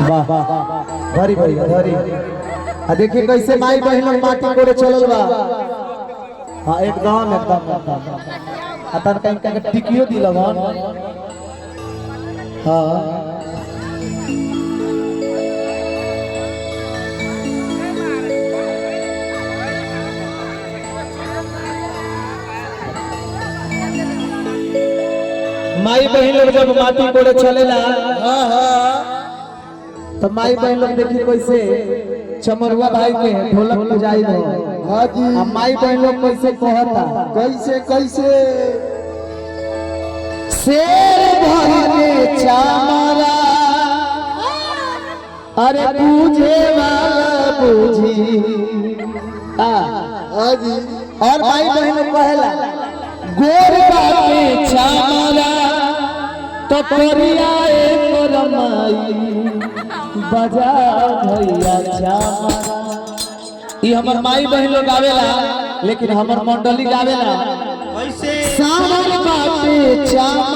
वाह धरी भैया धरी आ देखिए कैसे माई बहन लोग माटी कोड़े चलल बा। हां एकदम अतन कहीं का टिकियो दी लगन। हां माई बहन लोग जब माटी कोड़े चलेला तो माई बहन लोग देखी कैसे चमरुआ भाई के ढोलक बजाई दो। हाँ जी। अब माई बहन लोग कैसे कहता कैसे कैसे शेर भरने चामरा अरे पूजे वाला पूजी। हाँ जी। और माई बहन लोग कहेला गोर बाटे चामरा तो करिया एक रमाई बजा भैया चामरा। ये हमर माई बहन लोग गावेला लेकिन हमर मंडली गावेला कैसे सावन बाटे चामरा